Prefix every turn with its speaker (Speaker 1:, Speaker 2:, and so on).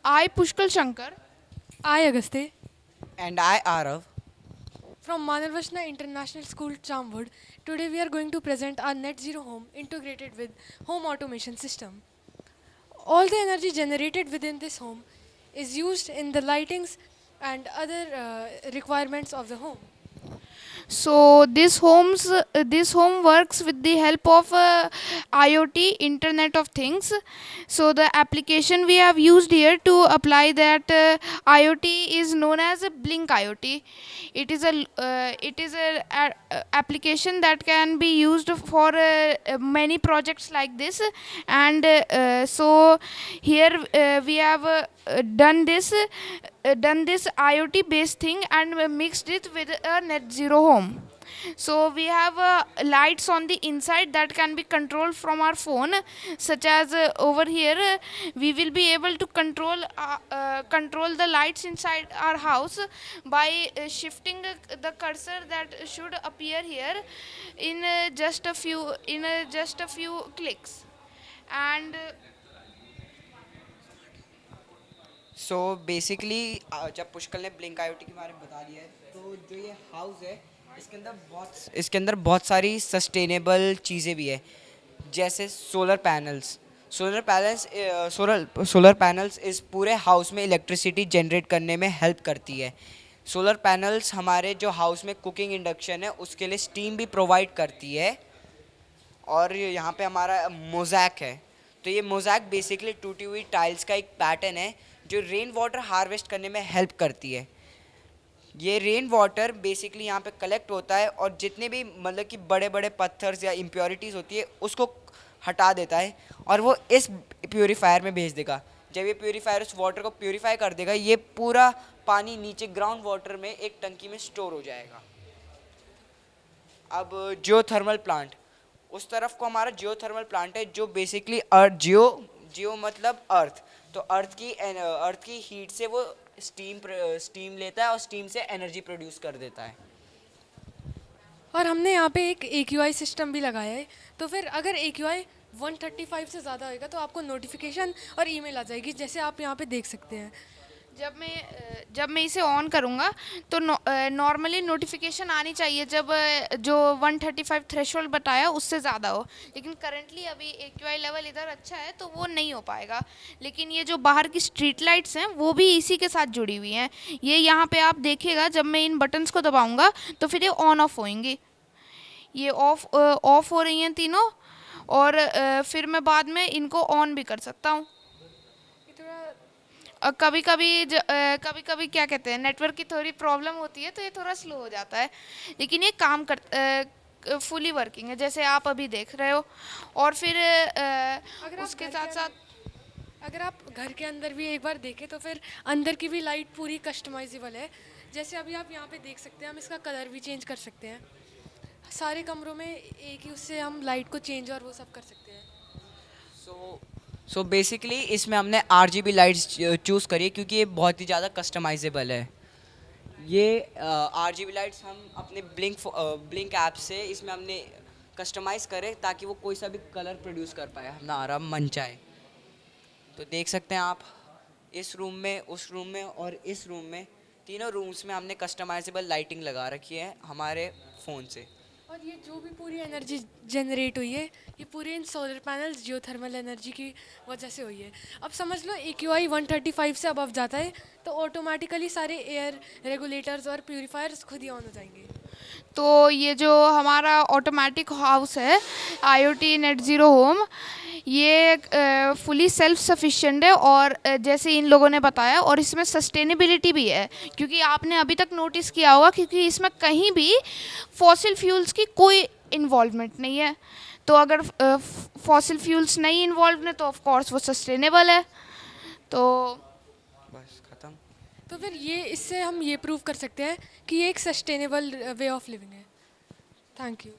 Speaker 1: I Pushkal Shankar.
Speaker 2: I, Agastya,
Speaker 3: And I, Arav.
Speaker 2: from Manavashna International School, Chamwood. Today we are going to present our net zero home integrated with home automation system. All the energy generated within this home is used in the lightings and other requirements of the home.
Speaker 1: So this home works with the help of IoT, Internet of Things. So the application we have used here to apply that IoT is known as a Blink IoT. It is a application that can be used for many projects like this, and so here we have done this IoT based thing and mixed it with a net zero home. So we have lights on the inside that can be controlled from our phone, such as over here we will be able to control the lights inside our house by shifting the cursor that should appear here in just a few clicks. And
Speaker 3: so basically जब पुष्कल ने blink IoT के बारे में बता दिया है, तो जो ये हाउस है, इसके अंदर बहुत सारी सस्टेनेबल चीज़ें भी है, जैसे सोलर पैनल्स इस पूरे हाउस में इलेक्ट्रिसिटी जनरेट करने में हेल्प करती है। सोलर पैनल्स हमारे जो हाउस में कुकिंग इंडक्शन है उसके लिए स्टीम भी प्रोवाइड करती है। और यहाँ पे हमारा मोज़ैक है, तो ये मोज़ैक बेसिकली टूटी हुई टाइल्स का एक पैटर्न है जो रेन वाटर हार्वेस्ट करने में हेल्प करती है। ये रेन वाटर बेसिकली यहाँ पे कलेक्ट होता है और जितने भी मतलब कि बड़े बड़े पत्थर्स या इम्प्योरिटीज़ होती है उसको हटा देता है और वो इस प्योरीफायर में भेज देगा। जब ये प्योरीफायर उस वाटर को प्योरीफाई कर देगा, ये पूरा पानी नीचे ग्राउंड वाटर में एक टंकी में स्टोर हो जाएगा। अब जियोथर्मल प्लांट, उस तरफ को हमारा जियोथर्मल प्लांट है जो बेसिकली अर्थ, जियो मतलब अर्थ, तो अर्थ की हीट से वो स्टीम लेता है और स्टीम से एनर्जी प्रोड्यूस कर देता है।
Speaker 2: और हमने यहाँ पे एक AQI सिस्टम भी लगाया है, तो फिर अगर AQI 135 से ज़्यादा होएगा तो आपको नोटिफिकेशन और ईमेल आ जाएगी, जैसे आप यहाँ पे देख सकते हैं।
Speaker 1: जब मैं इसे ऑन करूँगा तो नॉर्मली नोटिफिकेशन आनी चाहिए जब जो 135 थ्रेशोल्ड बताया उससे ज़्यादा हो, लेकिन करंटली अभी AQI लेवल इधर अच्छा है तो वो नहीं हो पाएगा। लेकिन ये जो बाहर की स्ट्रीट लाइट्स हैं वो भी इसी के साथ जुड़ी हुई हैं। ये यहाँ पे आप देखिएगा, जब मैं इन बटन्स को दबाऊँगा तो फिर ये ऑन ऑफ होंगी। ये ऑफ हो रही हैं तीनों, और फिर मैं बाद में इनको ऑन भी कर सकता हूँ।
Speaker 2: ये थोड़ा
Speaker 1: कभी कभी क्या कहते हैं, नेटवर्क की थोड़ी प्रॉब्लम होती है तो ये थोड़ा स्लो हो जाता है, लेकिन ये काम कर फुली वर्किंग है जैसे आप अभी देख रहे हो। और फिर
Speaker 2: अगर आप
Speaker 1: उसके
Speaker 2: घर
Speaker 1: साथ
Speaker 2: के
Speaker 1: साथ
Speaker 2: अगर आप घर के अंदर भी एक बार देखें तो फिर अंदर की भी लाइट पूरी कस्टमाइजेबल है। जैसे अभी आप यहाँ पे देख सकते हैं, हम इसका कलर भी चेंज कर सकते हैं। सारे कमरों में एक ही उससे हम लाइट को चेंज और वो सब कर सकते हैं।
Speaker 3: सो सो बेसिकली इसमें हमने RGB लाइट्स चूज़ करी है क्योंकि ये बहुत ही ज़्यादा कस्टमाइजेबल है। ये RGB लाइट्स हम अपने ब्लिंक ऐप से इसमें हमने कस्टमाइज़ करे ताकि वो कोई सा भी कलर प्रोड्यूस कर पाए हमारा मन चाहे। तो देख सकते हैं आप, इस रूम में, उस रूम में और इस रूम में, तीनों रूम्स में हमने कस्टमाइजेबल लाइटिंग लगा रखी है हमारे फ़ोन से।
Speaker 2: और ये जो भी पूरी एनर्जी जनरेट हुई है, ये पूरे इन सोलर पैनल्स जियोथर्मल एनर्जी की वजह से हुई है। अब समझ लो AQI 135 से अबव जाता है तो ऑटोमेटिकली सारे एयर रेगुलेटर्स और प्यूरीफायर्स खुद ही ऑन हो जाएंगे।
Speaker 1: तो ये जो हमारा ऑटोमेटिक हाउस है IoT नेट ज़ीरो होम, ये फुली सेल्फ सफिशिएंट है, और जैसे इन लोगों ने बताया, और इसमें सस्टेनेबिलिटी भी है क्योंकि आपने अभी तक नोटिस किया होगा क्योंकि इसमें कहीं भी फॉसिल फ्यूल्स की कोई इन्वॉल्वमेंट नहीं है। तो अगर फॉसिल फ्यूल्स नहीं इन्वॉल्व है तो ऑफ कोर्स वो सस्टेनेबल है। तो
Speaker 3: बस ख़त्म।
Speaker 2: तो फिर ये इससे हम ये प्रूव कर सकते हैं कि ये एक सस्टेनेबल वे ऑफ लिविंग है। Thank you.